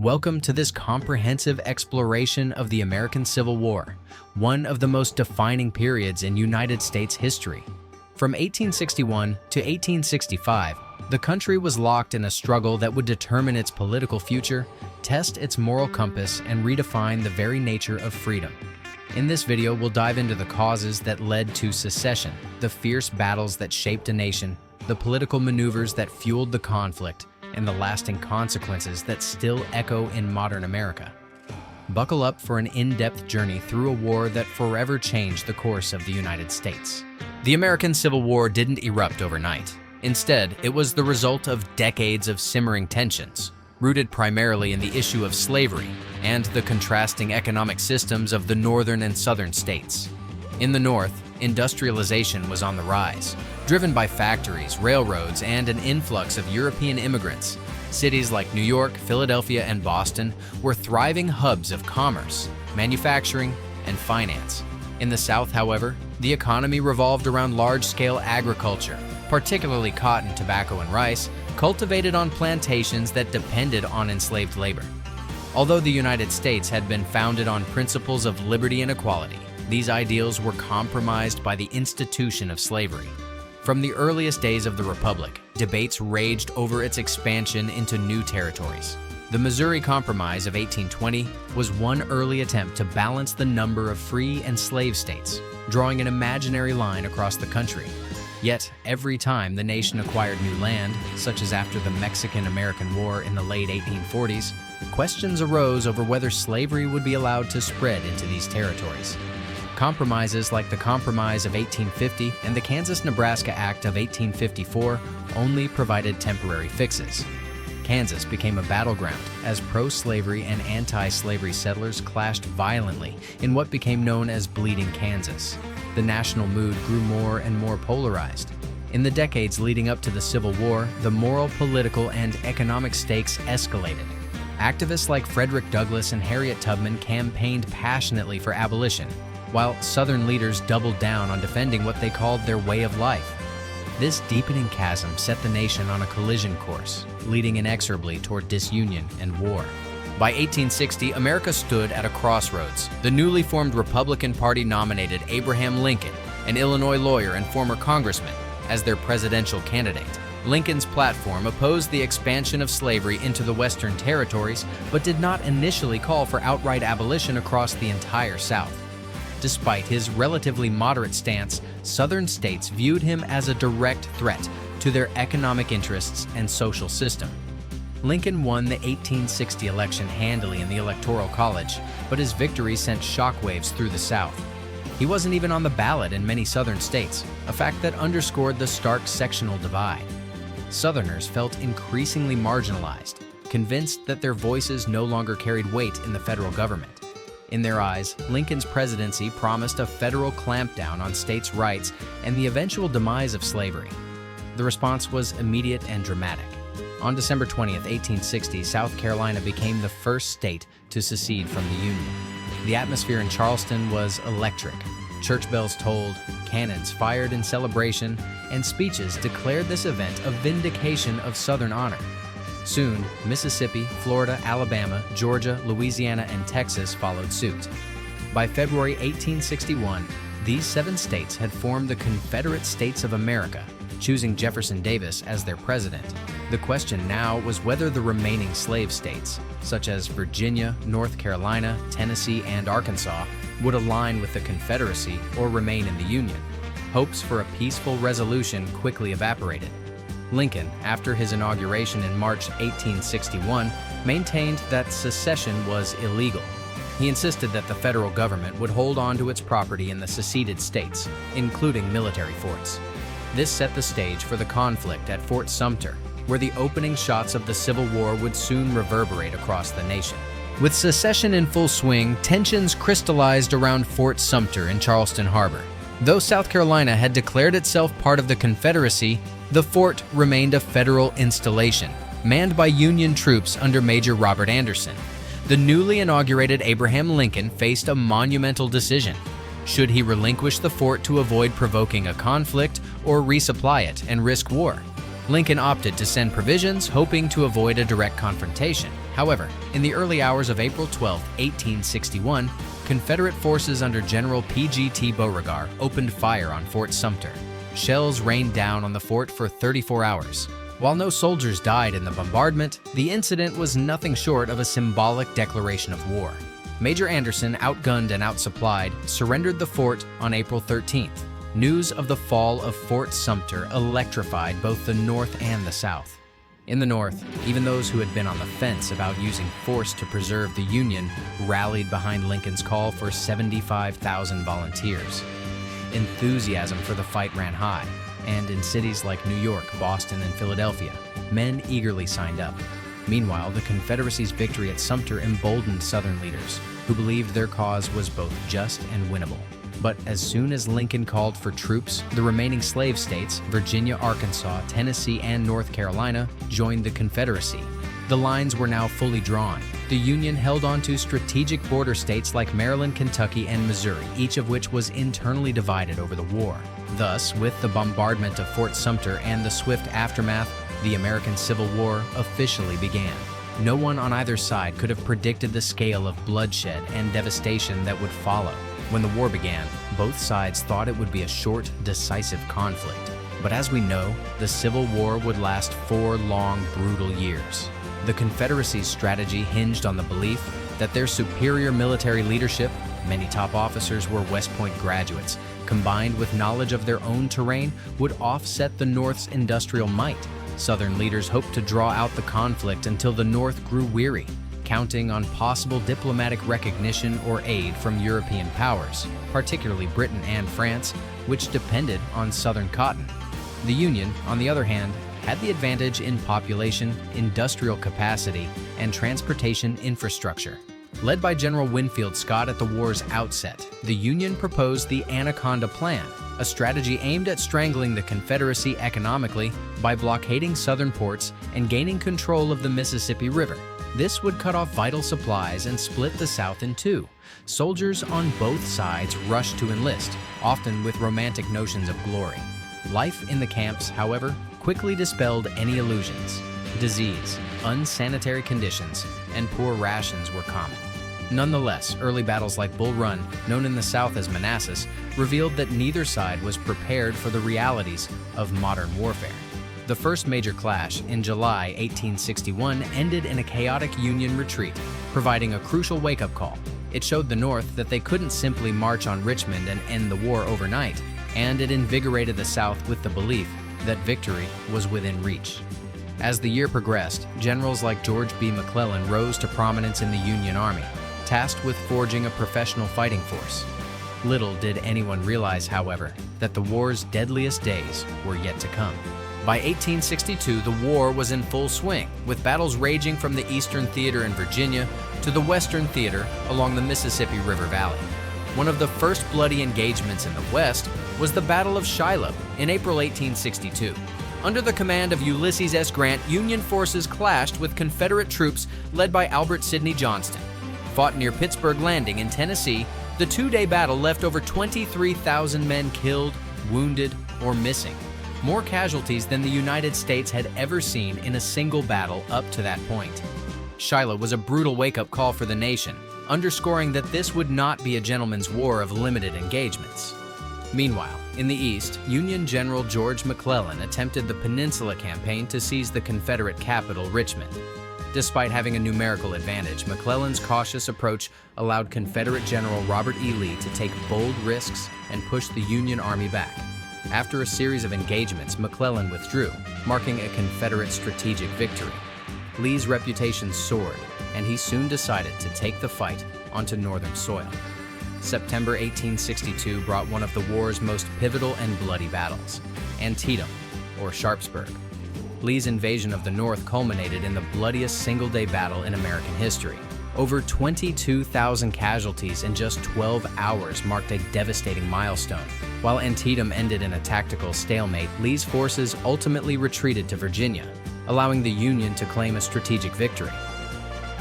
Welcome to this comprehensive exploration of the American Civil War, one of the most defining periods in United States history. From 1861 to 1865, the country was locked in a struggle that would determine its political future, test its moral compass, and redefine the very nature of freedom. In this video, we'll dive into the causes that led to secession, the fierce battles that shaped a nation, the political maneuvers that fueled the conflict, and the lasting consequences that still echo in modern America. Buckle up for an in-depth journey through a war that forever changed the course of the United States. The American Civil War didn't erupt overnight. Instead, it was the result of decades of simmering tensions, rooted primarily in the issue of slavery and the contrasting economic systems of the northern and southern states. In the North, industrialization was on the rise, driven by factories, railroads, and an influx of European immigrants. Cities like New York, Philadelphia, and Boston were thriving hubs of commerce, manufacturing, and finance. In the South, however, the economy revolved around large-scale agriculture, particularly cotton, tobacco, and rice, cultivated on plantations that depended on enslaved labor. Although the United States had been founded on principles of liberty and equality, these ideals were compromised by the institution of slavery. From the earliest days of the Republic, debates raged over its expansion into new territories. The Missouri Compromise of 1820 was one early attempt to balance the number of free and slave states, drawing an imaginary line across the country. Yet, every time the nation acquired new land, such as after the Mexican-American War in the late 1840s, questions arose over whether slavery would be allowed to spread into these territories. Compromises like the Compromise of 1850 and the Kansas-Nebraska Act of 1854 only provided temporary fixes. Kansas became a battleground as pro-slavery and anti-slavery settlers clashed violently in what became known as Bleeding Kansas. The national mood grew more and more polarized. In the decades leading up to the Civil War, the moral, political, and economic stakes escalated. Activists like Frederick Douglass and Harriet Tubman campaigned passionately for abolition, while Southern leaders doubled down on defending what they called their way of life. This deepening chasm set the nation on a collision course, leading inexorably toward disunion and war. By 1860, America stood at a crossroads. The newly formed Republican Party nominated Abraham Lincoln, an Illinois lawyer and former congressman, as their presidential candidate. Lincoln's platform opposed the expansion of slavery into the Western territories, but did not initially call for outright abolition across the entire South. Despite his relatively moderate stance, Southern states viewed him as a direct threat to their economic interests and social system. Lincoln won the 1860 election handily in the Electoral College, but his victory sent shockwaves through the South. He wasn't even on the ballot in many Southern states, a fact that underscored the stark sectional divide. Southerners felt increasingly marginalized, convinced that their voices no longer carried weight in the federal government. In their eyes, Lincoln's presidency promised a federal clampdown on states' rights and the eventual demise of slavery. The response was immediate and dramatic. On December 20th, 1860, South Carolina became the first state to secede from the Union. The atmosphere in Charleston was electric. Church bells tolled, cannons fired in celebration, and speeches declared this event a vindication of Southern honor. Soon, Mississippi, Florida, Alabama, Georgia, Louisiana, and Texas followed suit. By February 1861, these 7 states had formed the Confederate States of America, choosing Jefferson Davis as their president. The question now was whether the remaining slave states, such as Virginia, North Carolina, Tennessee, and Arkansas, would align with the Confederacy or remain in the Union. Hopes for a peaceful resolution quickly evaporated. Lincoln, after his inauguration in March 1861, maintained that secession was illegal. He insisted that the federal government would hold on to its property in the seceded states, including military forts. This set the stage for the conflict at Fort Sumter, where the opening shots of the Civil War would soon reverberate across the nation. With secession in full swing, tensions crystallized around Fort Sumter in Charleston Harbor. Though South Carolina had declared itself part of the Confederacy, the fort remained a federal installation, manned by Union troops under Major Robert Anderson. The newly inaugurated Abraham Lincoln faced a monumental decision. Should he relinquish the fort to avoid provoking a conflict or resupply it and risk war? Lincoln opted to send provisions, hoping to avoid a direct confrontation. However, in the early hours of April 12, 1861, Confederate forces under General P.G.T. Beauregard opened fire on Fort Sumter. Shells rained down on the fort for 34 hours. While no soldiers died in the bombardment, the incident was nothing short of a symbolic declaration of war. Major Anderson, outgunned and outsupplied, surrendered the fort on April 13th. News of the fall of Fort Sumter electrified both the North and the South. In the North, even those who had been on the fence about using force to preserve the Union rallied behind Lincoln's call for 75,000 volunteers. Enthusiasm for the fight ran high, and in cities like New York, Boston, and Philadelphia, men eagerly signed up. Meanwhile, the Confederacy's victory at Sumter emboldened Southern leaders, who believed their cause was both just and winnable. But as soon as Lincoln called for troops, the remaining slave states, Virginia, Arkansas, Tennessee, and North Carolina, joined the Confederacy. The lines were now fully drawn. The Union held on to strategic border states like Maryland, Kentucky, and Missouri, each of which was internally divided over the war. Thus, with the bombardment of Fort Sumter and the swift aftermath, the American Civil War officially began. No one on either side could have predicted the scale of bloodshed and devastation that would follow. When the war began, both sides thought it would be a short, decisive conflict. But as we know, the Civil War would last 4 long, brutal years. The Confederacy's strategy hinged on the belief that their superior military leadership, many top officers were West Point graduates, combined with knowledge of their own terrain, would offset the North's industrial might. Southern leaders hoped to draw out the conflict until the North grew weary, counting on possible diplomatic recognition or aid from European powers, particularly Britain and France, which depended on Southern cotton. The Union, on the other hand, had the advantage in population, industrial capacity, and transportation infrastructure. Led by General Winfield Scott at the war's outset, the Union proposed the Anaconda Plan, a strategy aimed at strangling the Confederacy economically by blockading southern ports and gaining control of the Mississippi River. This would cut off vital supplies and split the South in two. Soldiers on both sides rushed to enlist, often with romantic notions of glory. Life in the camps, however, quickly dispelled any illusions. Disease, unsanitary conditions, and poor rations were common. Nonetheless, early battles like Bull Run, known in the South as Manassas, revealed that neither side was prepared for the realities of modern warfare. The first major clash, in July 1861, ended in a chaotic Union retreat, providing a crucial wake-up call. It showed the North that they couldn't simply march on Richmond and end the war overnight, and it invigorated the South with the belief that victory was within reach. As the year progressed, generals like George B. McClellan rose to prominence in the Union Army, tasked with forging a professional fighting force. Little did anyone realize, however, that the war's deadliest days were yet to come. By 1862, the war was in full swing, with battles raging from the Eastern Theater in Virginia to the Western Theater along the Mississippi River Valley. One of the first bloody engagements in the West was the Battle of Shiloh in April 1862. Under the command of Ulysses S. Grant, Union forces clashed with Confederate troops led by Albert Sidney Johnston. Fought near Pittsburgh Landing in Tennessee, the 2-day battle left over 23,000 men killed, wounded, or missing. More casualties than the United States had ever seen in a single battle up to that point. Shiloh was a brutal wake-up call for the nation, underscoring that this would not be a gentleman's war of limited engagements. Meanwhile, in the East, Union General George McClellan attempted the Peninsula Campaign to seize the Confederate capital, Richmond. Despite having a numerical advantage, McClellan's cautious approach allowed Confederate General Robert E. Lee to take bold risks and push the Union Army back. After a series of engagements, McClellan withdrew, marking a Confederate strategic victory. Lee's reputation soared, and he soon decided to take the fight onto Northern soil. September 1862 brought one of the war's most pivotal and bloody battles, Antietam, or Sharpsburg. Lee's invasion of the North culminated in the bloodiest single-day battle in American history. Over 22,000 casualties in just 12 hours marked a devastating milestone. While Antietam ended in a tactical stalemate, Lee's forces ultimately retreated to Virginia, allowing the Union to claim a strategic victory.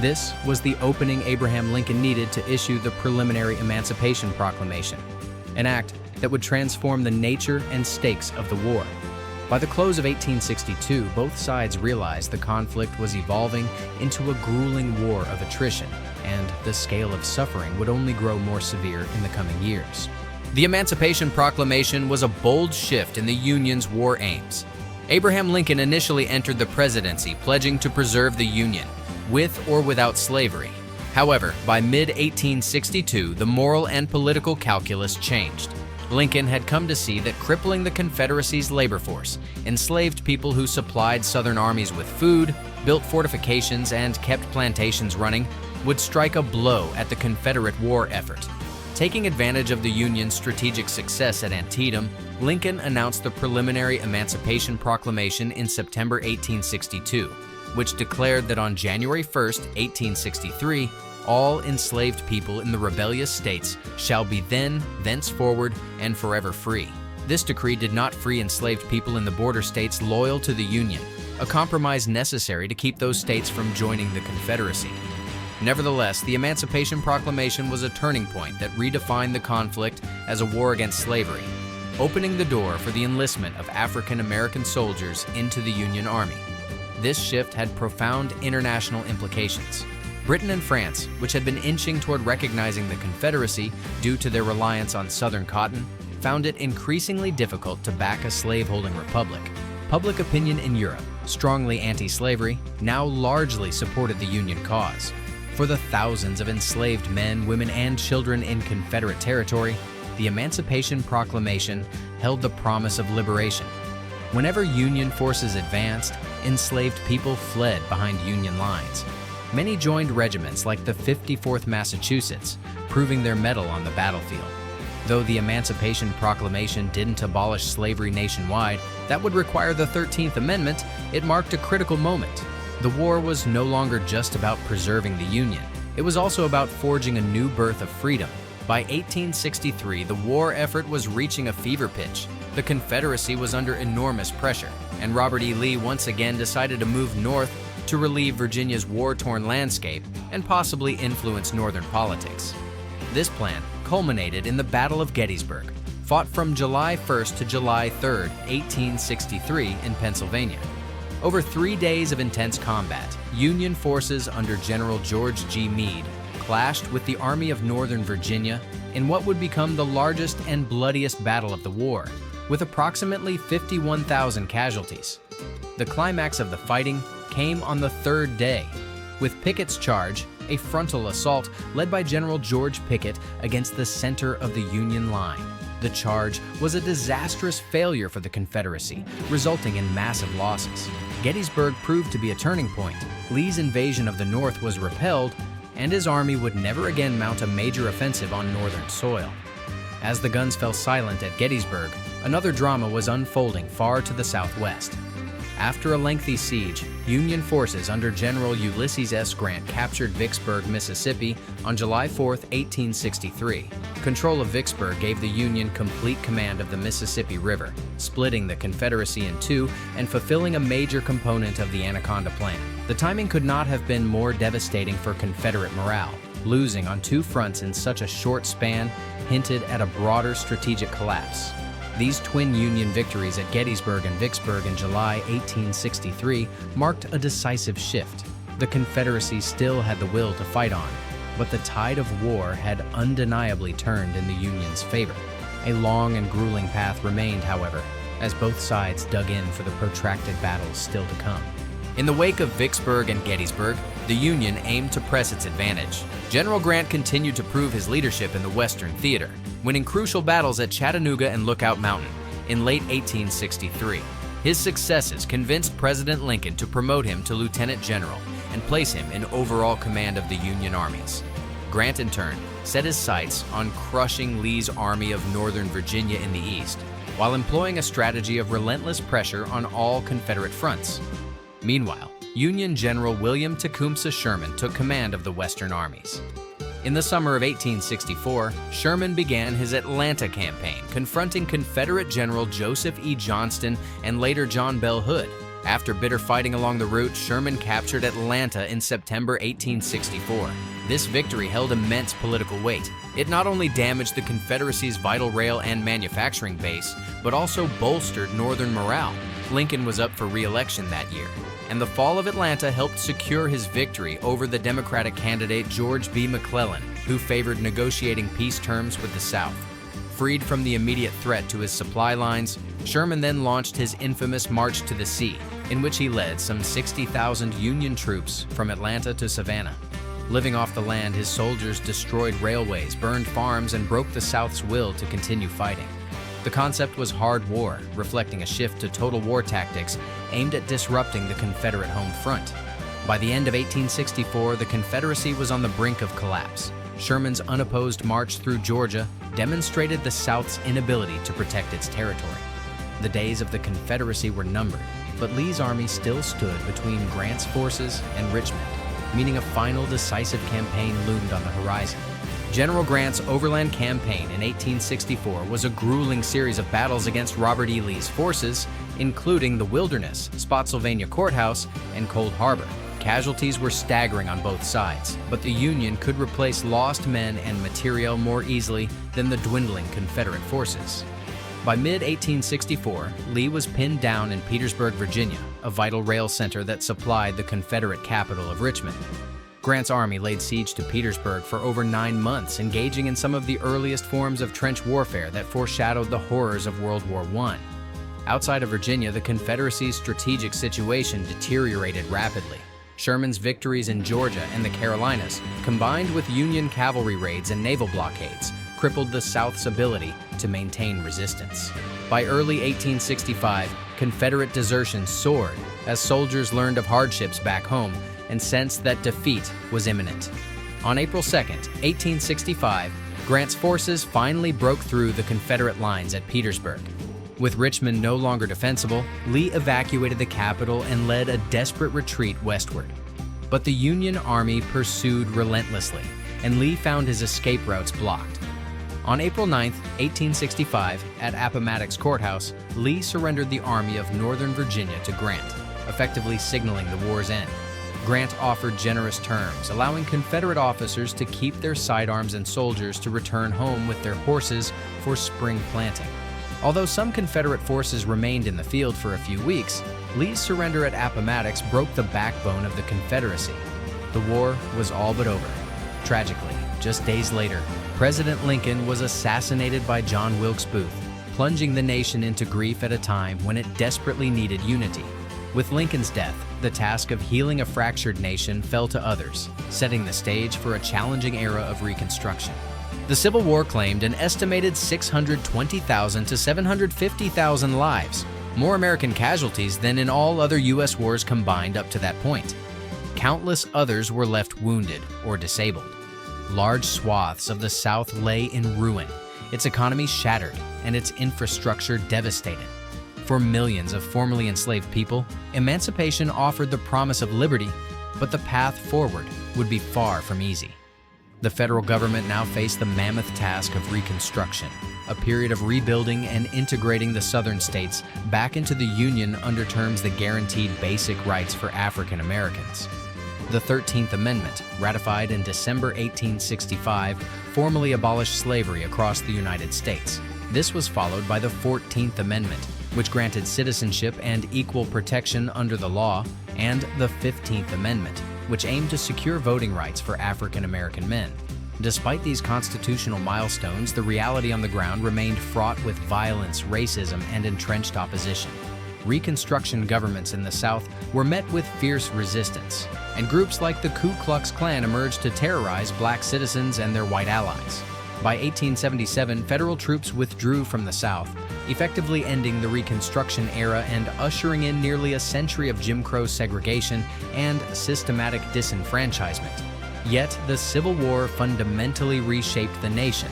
This was the opening Abraham Lincoln needed to issue the preliminary Emancipation Proclamation, an act that would transform the nature and stakes of the war. By the close of 1862, both sides realized the conflict was evolving into a grueling war of attrition, and the scale of suffering would only grow more severe in the coming years. The Emancipation Proclamation was a bold shift in the Union's war aims. Abraham Lincoln initially entered the presidency pledging to preserve the Union, with or without slavery. However, by mid-1862, the moral and political calculus changed. Lincoln had come to see that crippling the Confederacy's labor force, enslaved people who supplied Southern armies with food, built fortifications, and kept plantations running, would strike a blow at the Confederate war effort. Taking advantage of the Union's strategic success at Antietam, Lincoln announced the preliminary Emancipation Proclamation in September 1862, which declared that on January 1, 1863, all enslaved people in the rebellious states shall be then, thenceforward, and forever free. This decree did not free enslaved people in the border states loyal to the Union, a compromise necessary to keep those states from joining the Confederacy. Nevertheless, the Emancipation Proclamation was a turning point that redefined the conflict as a war against slavery, opening the door for the enlistment of African American soldiers into the Union Army. This shift had profound international implications. Britain and France, which had been inching toward recognizing the Confederacy due to their reliance on Southern cotton, found it increasingly difficult to back a slaveholding republic. Public opinion in Europe, strongly anti-slavery, now largely supported the Union cause. For the thousands of enslaved men, women, and children in Confederate territory, the Emancipation Proclamation held the promise of liberation. Whenever Union forces advanced, enslaved people fled behind Union lines. Many joined regiments like the 54th Massachusetts, proving their mettle on the battlefield. Though the Emancipation Proclamation didn't abolish slavery nationwide, that would require the 13th Amendment. It marked a critical moment. The war was no longer just about preserving the Union. It was also about forging a new birth of freedom. By 1863, the war effort was reaching a fever pitch. The Confederacy was under enormous pressure, and Robert E. Lee once again decided to move north to relieve Virginia's war-torn landscape and possibly influence Northern politics. This plan culminated in the Battle of Gettysburg, fought from July 1st to July 3rd, 1863 in Pennsylvania. Over 3 days of intense combat, Union forces under General George G. Meade clashed with the Army of Northern Virginia in what would become the largest and bloodiest battle of the war, with approximately 51,000 casualties. The climax of the fighting came on the third day, with Pickett's charge, a frontal assault led by General George Pickett against the center of the Union line. The charge was a disastrous failure for the Confederacy, resulting in massive losses. Gettysburg proved to be a turning point. Lee's invasion of the North was repelled, and his army would never again mount a major offensive on Northern soil. As the guns fell silent at Gettysburg, another drama was unfolding far to the southwest. After a lengthy siege, Union forces under General Ulysses S. Grant captured Vicksburg, Mississippi on July 4, 1863. Control of Vicksburg gave the Union complete command of the Mississippi River, splitting the Confederacy in two and fulfilling a major component of the Anaconda Plan. The timing could not have been more devastating for Confederate morale. Losing on two fronts in such a short span hinted at a broader strategic collapse. These twin Union victories at Gettysburg and Vicksburg in July 1863 marked a decisive shift. The Confederacy still had the will to fight on, but the tide of war had undeniably turned in the Union's favor. A long and grueling path remained, however, as both sides dug in for the protracted battles still to come. In the wake of Vicksburg and Gettysburg, the Union aimed to press its advantage. General Grant continued to prove his leadership in the Western theater, winning crucial battles at Chattanooga and Lookout Mountain in late 1863. His successes convinced President Lincoln to promote him to lieutenant general and place him in overall command of the Union armies. Grant, in turn, set his sights on crushing Lee's Army of Northern Virginia in the east, while employing a strategy of relentless pressure on all Confederate fronts. Meanwhile, Union General William Tecumseh Sherman took command of the Western armies. In the summer of 1864, Sherman began his Atlanta campaign, confronting Confederate General Joseph E. Johnston and later John Bell Hood. After bitter fighting along the route, Sherman captured Atlanta in September 1864. This victory held immense political weight. It not only damaged the Confederacy's vital rail and manufacturing base, but also bolstered Northern morale. Lincoln was up for re-election that year, and the fall of Atlanta helped secure his victory over the Democratic candidate George B. McClellan, who favored negotiating peace terms with the South. Freed from the immediate threat to his supply lines, Sherman then launched his infamous March to the Sea, in which he led some 60,000 Union troops from Atlanta to Savannah. Living off the land, his soldiers destroyed railways, burned farms, and broke the South's will to continue fighting. The concept was hard war, reflecting a shift to total war tactics aimed at disrupting the Confederate home front. By the end of 1864, the Confederacy was on the brink of collapse. Sherman's unopposed march through Georgia demonstrated the South's inability to protect its territory. The days of the Confederacy were numbered, but Lee's army still stood between Grant's forces and Richmond, meaning a final decisive campaign loomed on the horizon. General Grant's overland campaign in 1864 was a grueling series of battles against Robert E. Lee's forces, including the Wilderness, Spotsylvania Courthouse, and Cold Harbor. Casualties were staggering on both sides, but the Union could replace lost men and materiel more easily than the dwindling Confederate forces. By mid-1864, Lee was pinned down in Petersburg, Virginia, a vital rail center that supplied the Confederate capital of Richmond. Grant's army laid siege to Petersburg for over 9 months, engaging in some of the earliest forms of trench warfare that foreshadowed the horrors of World War I. Outside of Virginia, the Confederacy's strategic situation deteriorated rapidly. Sherman's victories in Georgia and the Carolinas, combined with Union cavalry raids and naval blockades, crippled the South's ability to maintain resistance. By early 1865, Confederate desertion soared as soldiers learned of hardships back home and sensed that defeat was imminent. On April 2, 1865, Grant's forces finally broke through the Confederate lines at Petersburg. With Richmond no longer defensible, Lee evacuated the capital and led a desperate retreat westward. But the Union Army pursued relentlessly, and Lee found his escape routes blocked. On April 9, 1865, at Appomattox Courthouse, Lee surrendered the Army of Northern Virginia to Grant, effectively signaling the war's end. Grant offered generous terms, allowing Confederate officers to keep their sidearms and soldiers to return home with their horses for spring planting. Although some Confederate forces remained in the field for a few weeks, Lee's surrender at Appomattox broke the backbone of the Confederacy. The war was all but over. Tragically, just days later, President Lincoln was assassinated by John Wilkes Booth, plunging the nation into grief at a time when it desperately needed unity. With Lincoln's death, the task of healing a fractured nation fell to others, setting the stage for a challenging era of Reconstruction. The Civil War claimed an estimated 620,000 to 750,000 lives, more American casualties than in all other U.S. wars combined up to that point. Countless others were left wounded or disabled. Large swaths of the South lay in ruin, its economy shattered, and its infrastructure devastated. For millions of formerly enslaved people, emancipation offered the promise of liberty, but the path forward would be far from easy. The federal government now faced the mammoth task of Reconstruction, a period of rebuilding and integrating the Southern states back into the Union under terms that guaranteed basic rights for African Americans. The 13th Amendment, ratified in December 1865, formally abolished slavery across the United States. This was followed by the 14th Amendment, which granted citizenship and equal protection under the law, and the 15th Amendment, which aimed to secure voting rights for African American men. Despite these constitutional milestones, the reality on the ground remained fraught with violence, racism, and entrenched opposition. Reconstruction governments in the South were met with fierce resistance, and groups like the Ku Klux Klan emerged to terrorize black citizens and their white allies. By 1877, federal troops withdrew from the South, effectively ending the Reconstruction era and ushering in nearly a century of Jim Crow segregation and systematic disenfranchisement. Yet, the Civil War fundamentally reshaped the nation.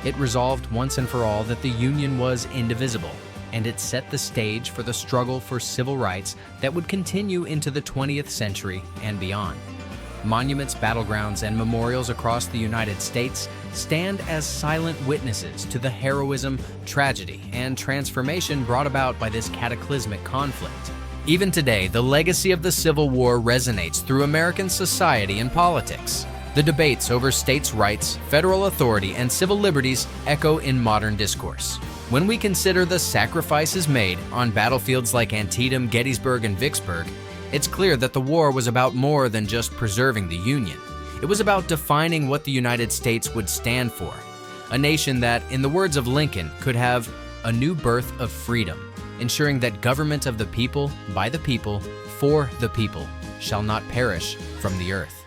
It resolved once and for all that the Union was indivisible, and it set the stage for the struggle for civil rights that would continue into the 20th century and beyond. Monuments, battlegrounds, and memorials across the United States stand as silent witnesses to the heroism, tragedy, and transformation brought about by this cataclysmic conflict. Even today, the legacy of the Civil War resonates through American society and politics. The debates over states' rights, federal authority, and civil liberties echo in modern discourse. When we consider the sacrifices made on battlefields like Antietam, Gettysburg, and Vicksburg, it's clear that the war was about more than just preserving the Union. It was about defining what the United States would stand for, a nation that, in the words of Lincoln, could have a new birth of freedom, ensuring that government of the people, by the people, for the people, shall not perish from the earth.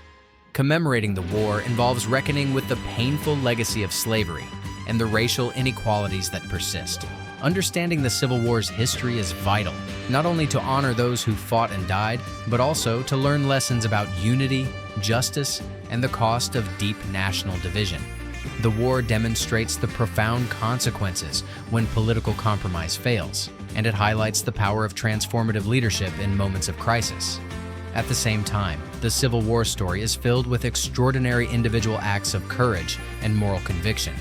Commemorating the war involves reckoning with the painful legacy of slavery and the racial inequalities that persist. Understanding the Civil War's history is vital, not only to honor those who fought and died, but also to learn lessons about unity, justice, and the cost of deep national division. The war demonstrates the profound consequences when political compromise fails, and it highlights the power of transformative leadership in moments of crisis. At the same time, the Civil War story is filled with extraordinary individual acts of courage and moral conviction.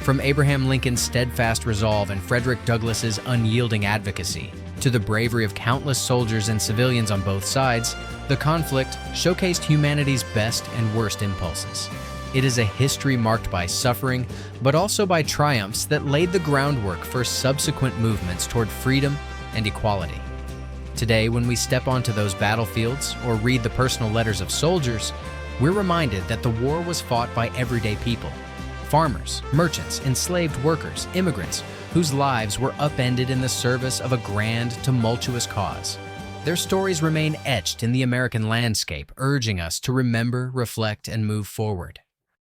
From Abraham Lincoln's steadfast resolve and Frederick Douglass's unyielding advocacy, to the bravery of countless soldiers and civilians on both sides, the conflict showcased humanity's best and worst impulses. It is a history marked by suffering, but also by triumphs that laid the groundwork for subsequent movements toward freedom and equality. Today, when we step onto those battlefields or read the personal letters of soldiers, we're reminded that the war was fought by everyday people. Farmers, merchants, enslaved workers, immigrants, whose lives were upended in the service of a grand, tumultuous cause. Their stories remain etched in the American landscape, urging us to remember, reflect, and move forward.